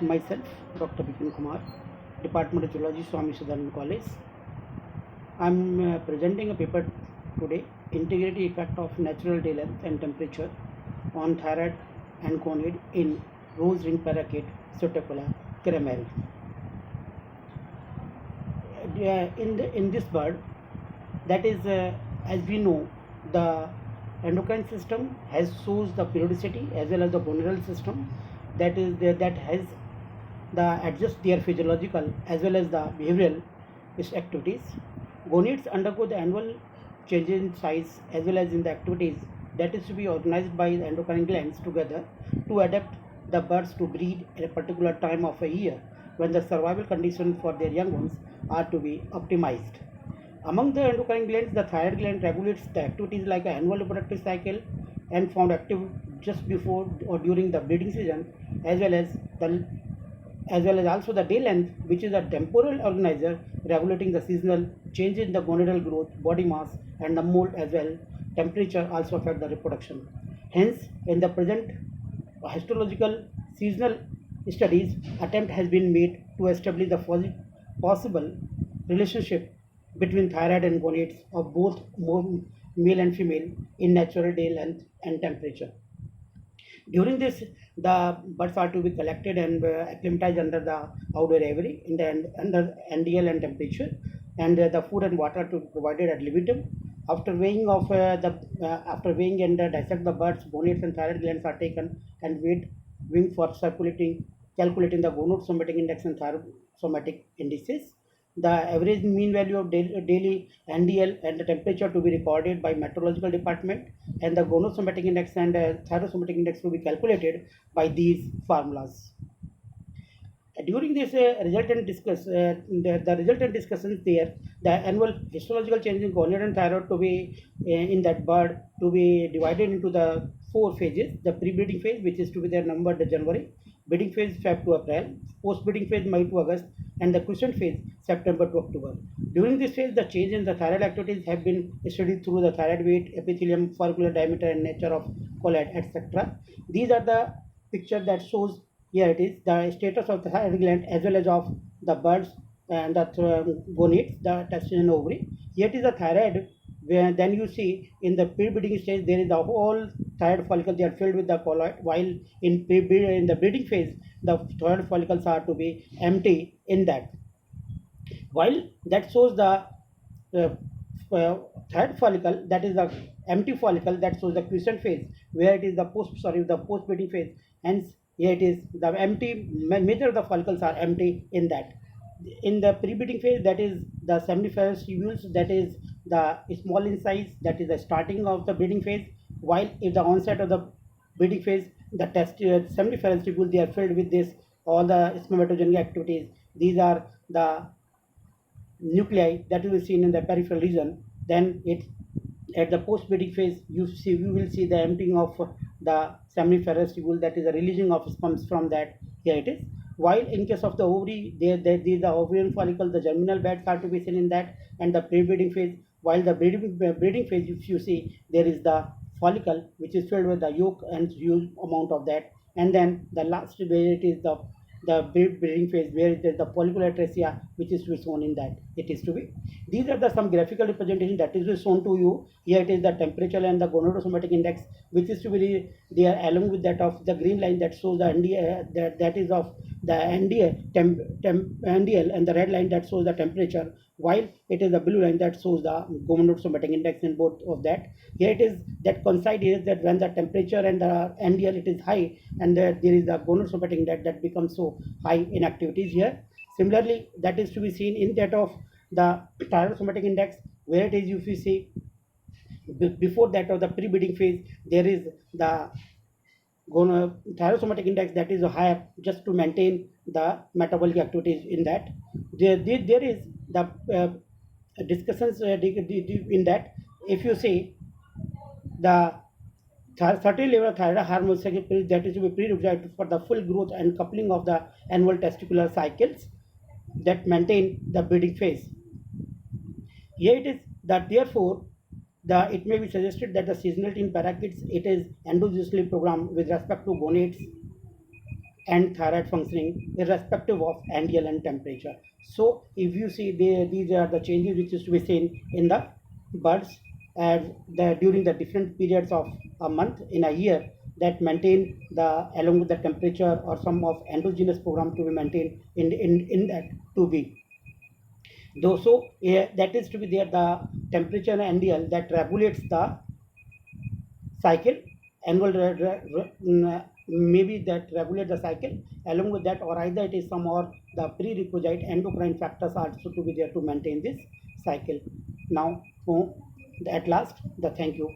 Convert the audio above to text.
Myself, Dr. Bipin Kumar, Department of Zoology, Swami Sadanand College. I am presenting a paper today, Integrity Effect of Natural Day Length and Temperature on Thyroid and Gonad in Rose Ring Parakeet, Psittacula Krameri. In this bird, that is, as we know, the endocrine system has shows the periodicity as well as the gonadal system that has the adjust their physiological as well as the behavioral activities. Gonads undergo the annual changes in size as well as in the activities that is to be organized by the endocrine glands together to adapt the birds to breed at a particular time of a year when the survival conditions for their young ones are to be optimized. Among the endocrine glands, the thyroid gland regulates the activities like an annual reproductive cycle and found active just before or during the breeding season, as well as also the day length, which is a temporal organizer regulating the seasonal change in the gonadal growth, body mass, and the mold as well. Temperature also affect the reproduction. Hence, in the present histological seasonal studies, attempt has been made to establish the possible relationship between thyroid and gonads of both male and female in natural day length and temperature. During this, the birds are to be collected and acclimatized under the outdoor aviary in the under NDL and temperature, and the food and water to be provided ad libitum. After weighing and dissect the birds, gonads and thyroid glands are taken and weighed for calculating the gonadosomatic index and thyrosomatic indices. The average mean value of daily NDL and the temperature to be recorded by meteorological department, and the gonadosomatic index and thyrosomatic index to be calculated by these formulas. During this the resultant discussions there, the annual histological change in gonad and thyroid to be in that bird to be divided into the 4 phases. The pre-breeding phase, which is to be there numbered January, breeding phase Feb to April, post-breeding phase May to August, and the quiescent phase September to October. During this phase, the change in the thyroid activities have been studied through the thyroid weight, epithelium, follicular diameter, and nature of colloid, etc. These are the picture that shows here it is the status of the thyroid gland as well as of the birds and the gonads, the testes and ovary. Here it is the thyroid, where then you see in the pre-breeding stage there is the whole thyroid follicle, they are filled with the colloid, while in the breeding phase the thyroid follicles are to be empty in that. While that shows the thyroid follicle, that is the empty follicle, that shows the quiescent phase, where it is the post breeding phase. Hence here it is the empty, major of the follicles are empty in that. In the pre-breeding phase, that is the seminiferous tubules, that is the small in size, that is the starting of the breeding phase, while at the onset of the breeding phase, the seminiferous tubules, they are filled with this all the spermatogenic activities. These are the nuclei that will be seen in the peripheral region. Then it at the post-breeding phase, you will see the emptying of the seminiferous tubule, that is the releasing of sperms from that. Here it is. While in case of the ovary, the ovarian follicle, the germinal beds are to be seen in that, and the pre-breeding phase. While the breeding phase, if you see, there is the follicle which is filled with the yolk and huge amount of that, and then the last where it is the breeding phase, where it is the follicular trachea which is to be shown in that. It is to be. These are the some graphical representation that is shown to you. Here it is the temperature and the gonadosomatic index, which is to be there along with that of the green line that shows the NDA, that is of the NDA NDL, and the red line that shows the temperature, while it is the blue line that shows the gonadosomatic index in both of that. Here it is that coincide is that when the temperature and the NDL it is high, and there is the gonadosomatic index that becomes so high in activities here. Similarly, that is to be seen in that of the thyrosomatic index, where it is, if you see, before that of the pre-breeding phase, there is the thyrosomatic index that is higher just to maintain the metabolic activities in that. There is the discussions in that. If you see the certain level of thyroid hormones that is to be prerequisite for the full growth and coupling of the annual testicular cycles that maintain the breeding phase. Here it is that therefore it may be suggested that the seasonality in parakeets, it is endogenously programmed with respect to gonads and thyroid functioning irrespective of NDL and temperature. So if you see these are the changes which is to be seen in the birds as during the different periods of a month in a year that maintain the along with the temperature or some of endogenous program to be maintained in that to be though. So yeah, that is to be there the temperature and NDL that regulates the cycle annual maybe that regulate the cycle. Along with that, or either it is some or the prerequisite endocrine factors are also to be there to maintain this cycle. Now at last the thank you.